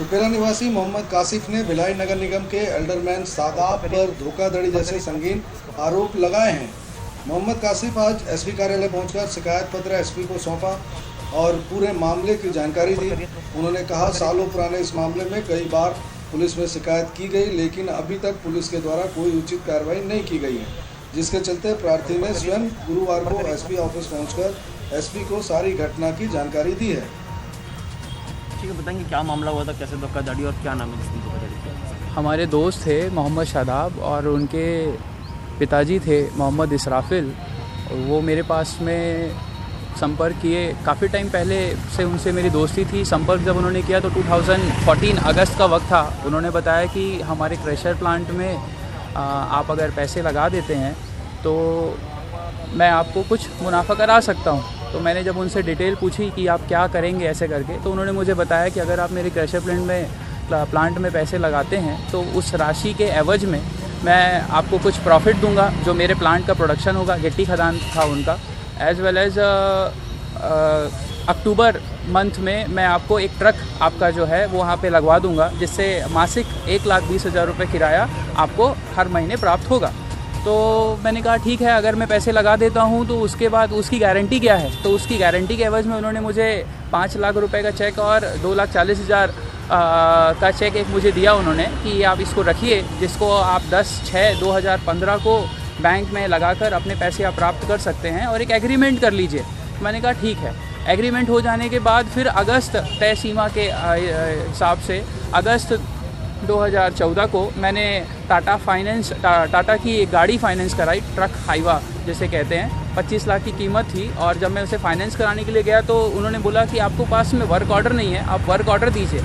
रुपेला निवासी मोहम्मद कासिफ ने भिलाई नगर निगम के एल्डरमैन सादाब पर धोखाधड़ी जैसे संगीन आरोप लगाए हैं। मोहम्मद कासिफ आज एसपी कार्यालय पहुंचकर शिकायत पत्र एसपी को सौंपा और पूरे मामले की जानकारी दी। उन्होंने कहा, सालों पुराने इस मामले में कई बार पुलिस में शिकायत की गई, लेकिन अभी तक पुलिस के द्वारा कोई उचित कार्रवाई नहीं की गई है, जिसके चलते प्रार्थी ने स्वयं गुरुवार को एसपी ऑफिस पहुंचकर एसपी को सारी घटना की जानकारी दी है। ठीक है, बताएंगे क्या मामला हुआ था, कैसे धोखाधड़ी और क्या नाम है जिसकी धोखाधड़ी? हमारे दोस्त थे मोहम्मद शादाब और उनके पिताजी थे मोहम्मद इसराफिल। वो मेरे पास में संपर्क किए, काफ़ी टाइम पहले से उनसे मेरी दोस्ती थी। संपर्क जब उन्होंने किया तो 2014 अगस्त का वक्त था। उन्होंने बताया कि हमारे क्रशर प्लांट में आप अगर पैसे लगा देते हैं तो मैं आपको कुछ मुनाफा करा सकता हूँ। तो मैंने जब उनसे डिटेल पूछी कि आप क्या करेंगे ऐसे करके, तो उन्होंने मुझे बताया कि अगर आप मेरे क्रशर प्लांट में पैसे लगाते हैं तो उस राशि के एवज में मैं आपको कुछ प्रॉफिट दूंगा। जो मेरे प्लांट का प्रोडक्शन होगा, गिट्टी खदान था उनका, एज़ वेल एज़ अक्टूबर मंथ में मैं आपको एक ट्रक आपका जो है वो वहाँ पे लगवा दूंगा, जिससे मासिक 1,20,000 रुपये किराया आपको हर महीने प्राप्त होगा। तो मैंने कहा ठीक है, अगर मैं पैसे लगा देता हूँ तो उसके बाद उसकी गारंटी क्या है। तो उसकी गारंटी के एवज में उन्होंने मुझे 5 लाख रुपए का चेक और 2,40,000 का चेक एक मुझे दिया उन्होंने कि आप इसको रखिए, जिसको आप 10/6/2015 को बैंक में लगाकर अपने पैसे आप प्राप्त कर सकते हैं और एक एग्रीमेंट कर लीजिए। मैंने कहा ठीक है। एग्रीमेंट हो जाने के बाद फिर अगस्त तय सीमा के हिसाब से अगस्त 2014 को मैंने टाटा की एक गाड़ी फाइनेंस कराई, ट्रक हाइवा जिसे कहते हैं। 25 लाख की कीमत थी और जब मैं उसे फाइनेंस कराने के लिए गया तो उन्होंने बोला कि आपको पास में वर्क ऑर्डर नहीं है, आप वर्क ऑर्डर दीजिए।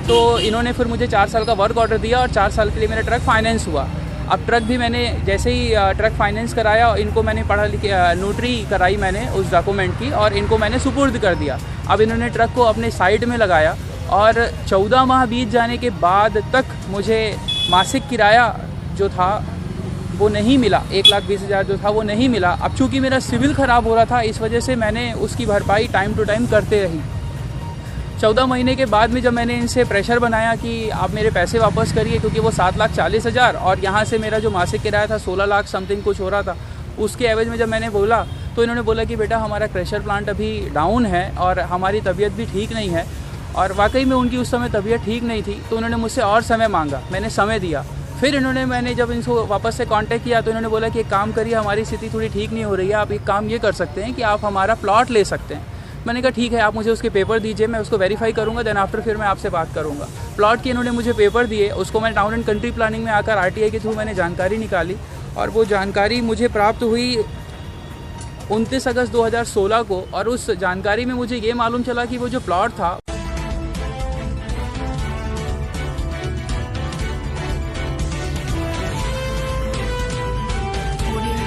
तो इन्होंने फिर मुझे 4 साल का वर्क ऑर्डर दिया और 4 साल के लिए मेरा ट्रक फाइनेंस हुआ। अब ट्रक भी मैंने जैसे ही ट्रक फाइनेंस कराया, इनको मैंने पढ़ा लिखा नोटरी कराई मैंने उस डॉक्यूमेंट की और इनको मैंने सुपुर्द कर दिया। अब इन्होंने ट्रक को अपने साइड में लगाया और 14 माह बीत जाने के बाद तक मुझे मासिक किराया जो था वो नहीं मिला। 1,20,000 जो था वो नहीं मिला। अब चूँकि मेरा सिविल ख़राब हो रहा था, इस वजह से मैंने उसकी भरपाई टाइम टू टाइम करते रही। 14 महीने के बाद में जब मैंने इनसे प्रेशर बनाया कि आप मेरे पैसे वापस करिए, क्योंकि वो 7,40,000 और यहाँ से मेरा जो मासिक किराया था 16 लाख समथिंग कुछ हो रहा था, उसके एवज में जब मैंने बोला तो इन्होंने बोला कि बेटा हमारा क्रशर प्लांट अभी डाउन है और हमारी तबीयत भी ठीक नहीं है। और वाकई में उनकी उस समय तबीयत ठीक नहीं थी, तो उन्होंने मुझसे और समय मांगा। मैंने समय दिया। फिर मैंने जब इनको वापस से कांटेक्ट किया तो इन्होंने बोला कि एक काम करिए, हमारी स्थिति थोड़ी ठीक नहीं हो रही है, आप एक काम ये कर सकते हैं कि आप हमारा प्लॉट ले सकते हैं। मैंने कहा ठीक है, आप मुझे उसके पेपर दीजिए, मैं उसको वेरीफाई करूँगा, देन आफ्टर फिर मैं आपसे बात करूँगा। प्लॉट की इन्होंने मुझे पेपर दिए, उसको मैं टाउन एंड कंट्री प्लानिंग में आकर RTI के थ्रू मैंने जानकारी निकाली और वो जानकारी मुझे प्राप्त हुई 29 अगस्त 2016 को। और उस जानकारी में मुझे ये मालूम चला कि वो जो प्लॉट था